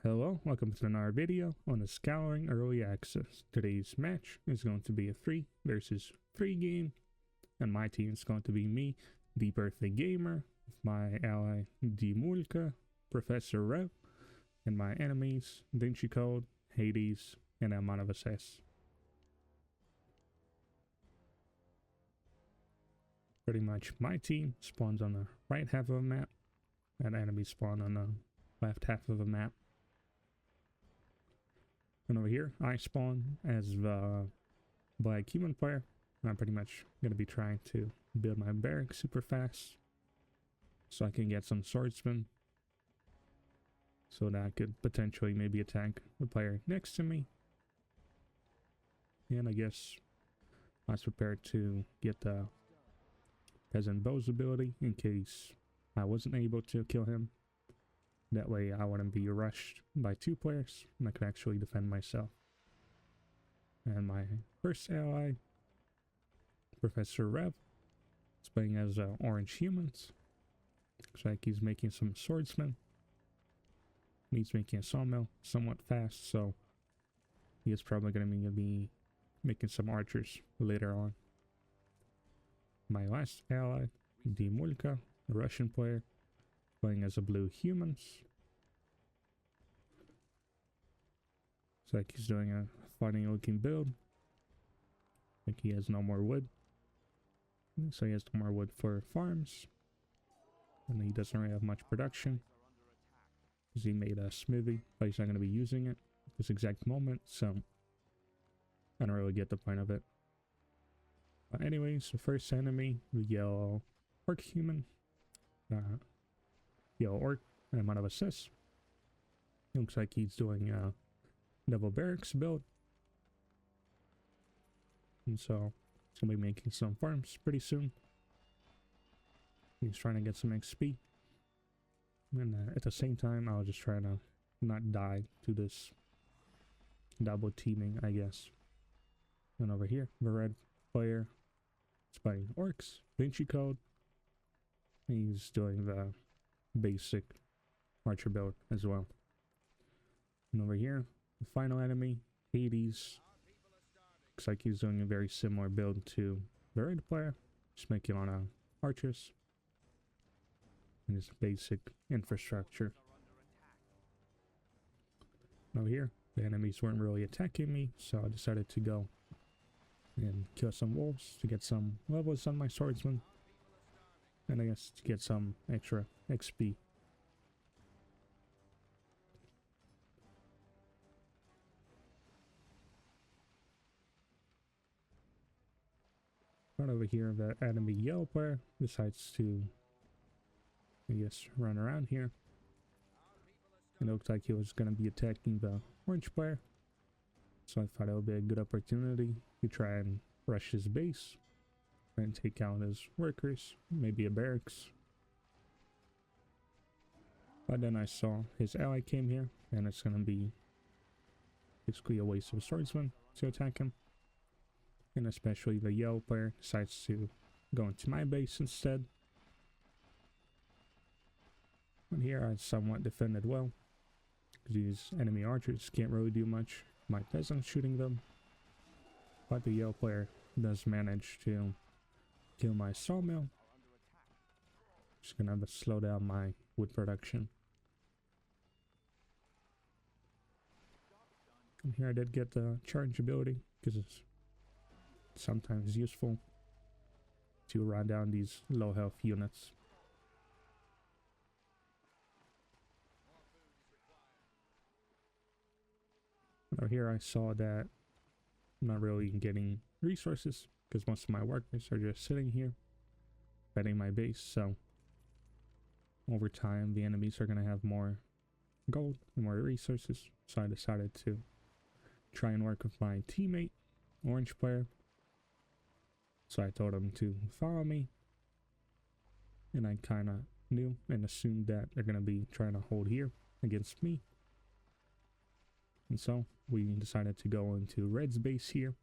Hello, welcome to another video on the Scouring Early Access. Today's match is going to be a 3 versus 3 game, and my team is going to be me, the Birthday Gamer, with my ally Dimulka, Professor Rev, and my enemies Vinci Code, Hades, and Amanavas S. Pretty much my team spawns on the right half of a map, and enemies spawn on the left half of a map. And over here, I spawn as the black human player. I'm pretty much going to be trying to build my barracks super fast so I can get some swordsmen, so that I could potentially maybe attack the player next to me. And I guess I was prepared to get the peasant bow's ability in case I wasn't able to kill him. That way I wouldn't be rushed by 2 players and I could actually defend myself. And my first ally, Professor Rev, is playing as orange humans. Looks like he's making some swordsmen. He's making a sawmill somewhat fast, so he is probably going to be making some archers later on. My last ally, Dimulka, a Russian player, playing as a blue humans. Looks like he's doing a funny looking build. I think he has no more wood. So he has no more wood for farms. And he doesn't really have much production, because he made a smithy, but he's not going to be using it at this exact moment, so I don't really get the point of it. But anyways, the first enemy, the yellow orc human. Yellow orc, Amanavas S. Looks like he's doing a double barracks build. And so he's going to be making some farms pretty soon. He's trying to get some XP. And at the same time, I'll just try to not die to this double teaming, I guess. And over here, the red player is playing orcs, Vinci Code. He's doing the basic archer build as well. And over here, the final enemy, Hades. Looks like he's doing a very similar build to the red player, just making on archers and his basic infrastructure. Over here, the enemies weren't really attacking me, so I decided to go and kill some wolves to get some levels on my swordsman, and I guess to get some extra XP. Right over here, the enemy yellow player decides to, I guess, run around here. It looked like he was going to be attacking the orange player, so I thought it would be a good opportunity to try and rush his base and take out his workers, maybe a barracks. But then I saw his ally came here, and it's going to be basically a waste of a swordsman to attack him. And especially the yellow player decides to go into my base instead. And here I somewhat defended well, because these enemy archers can't really do much. My peasants shooting them. But the yellow player does manage to kill my sawmill. Just gonna have to slow down my wood production. And here I did get the charge ability, because it's sometimes useful to run down these low health units. Now here I saw that I'm not really getting resources, because most of my workers are just sitting here defending my base, so over time the enemies are going to have more gold and more resources. So I decided to try and work with my teammate, orange player. So I told him to follow me, and I kind of knew and assumed that they're going to be trying to hold here against me. And so we decided to go into red's base here.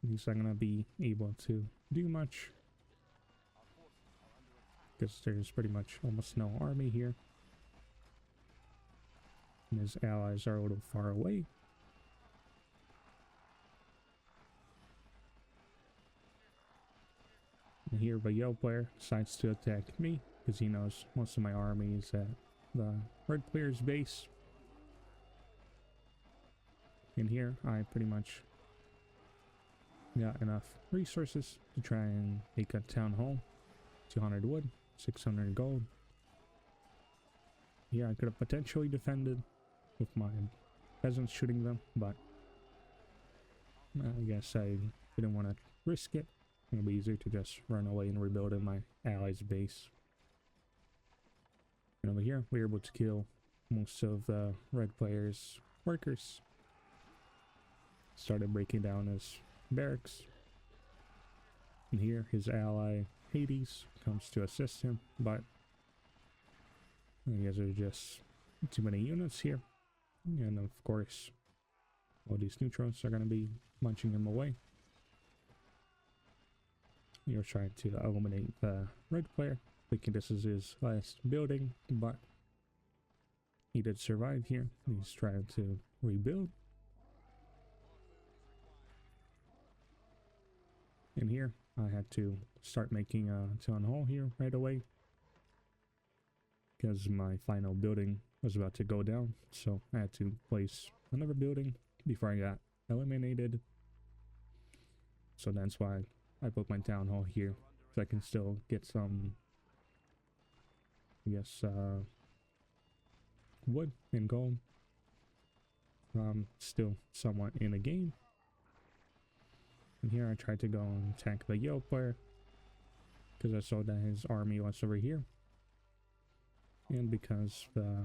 He's not going to be able to do much, because there's pretty much almost no army here. And his allies are a little far away. And here the yellow player decides to attack me because he knows most of my army is at the red player's base. And here I pretty much got enough resources to try and make a town hall. 200 wood, 600 gold. Yeah, I could have potentially defended with my peasants shooting them, but I guess I didn't want to risk it. It'll be easier to just run away and rebuild in my allies' base. And over here, we were able to kill most of the red players' workers. Started breaking down his barracks. And here, his ally, Hades, comes to assist him, but I guess there's just too many units here. And of course, all these neutrals are going to be munching him away. You're trying to eliminate the red player, thinking this is his last building, but he did survive here. He's trying to rebuild. And here, I had to start making a town hall here right away, because my final building was about to go down, so I had to place another building before I got eliminated. So that's why I put my town hall here, so I can still get some, I guess, wood and gold. Still somewhat in a game. And here I tried to go and attack the yellow player, because I saw that his army was over here. And because the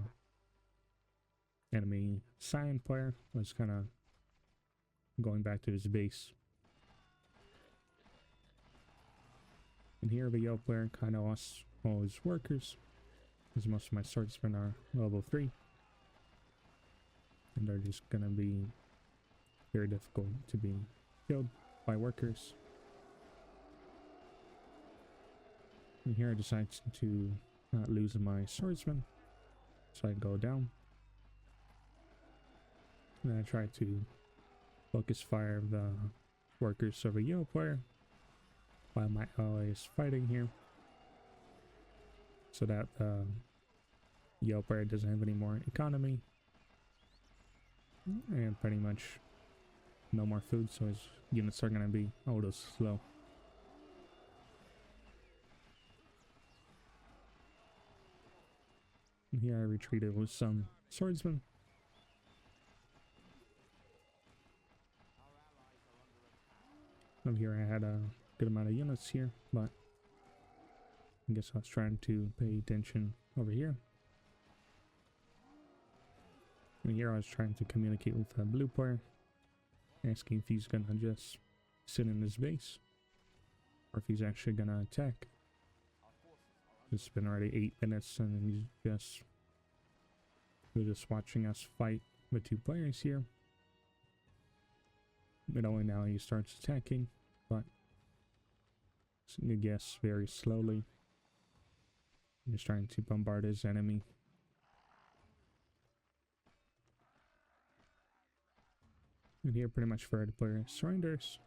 enemy cyan player was kind of going back to his base. And here the yellow player kind of lost all his workers, because most of my swordsmen are level 3. And they're just gonna be very difficult to be killed by workers. And here I decided to not lose my swordsman, so I go down. And I try to focus fire the workers of a yellow player while my ally is fighting here, so that the yellow player doesn't have any more economy and pretty much no more food, so his units are gonna be a little slow. And here I retreated with some swordsmen. Over here I had a good amount of units here, but I guess I was trying to pay attention over here. And here I was trying to communicate with the blue player, asking if he's gonna just sit in his base, or if he's actually gonna attack. It's been already 8 minutes and he's just watching us fight with 2 players here. But only now he starts attacking, but I guess very slowly. He's trying to bombard his enemy. And here pretty much for the player surrenders.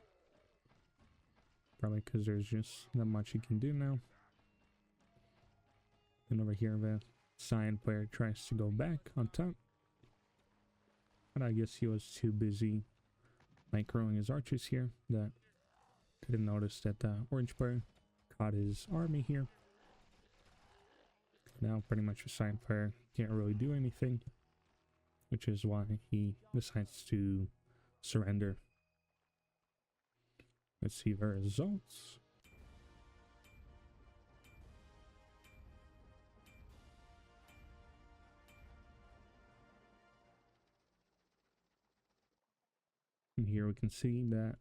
Probably because there's just not much he can do now. And over here the cyan player tries to go back on top. But I guess he was too busy microing his archers here that didn't notice that the orange player caught his army here. Now pretty much the cyan player can't really do anything, which is why he decides to surrender. Let's see the results. And here we can see that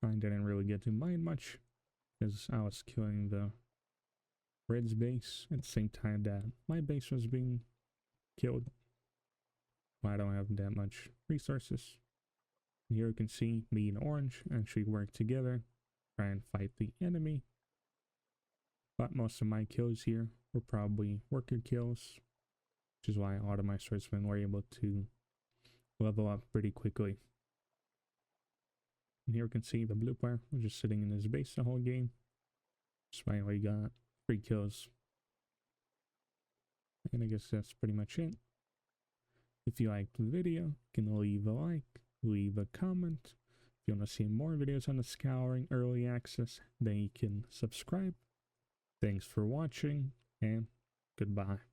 I didn't really get to mine much, because I was killing the red's base at the same time that my base was being killed. I don't have that much resources. And here you can see me and orange actually work together, try and fight the enemy. But most of my kills here were probably worker kills. which is why all of my swordsmen were able to level up pretty quickly. And here we can see the blue player was just sitting in his base the whole game. Despite he got 3 kills. And I guess that's pretty much it. If you liked the video, you can leave a like, leave a comment. If you want to see more videos on the Scouring Early Access, then you can subscribe. Thanks for watching, and goodbye.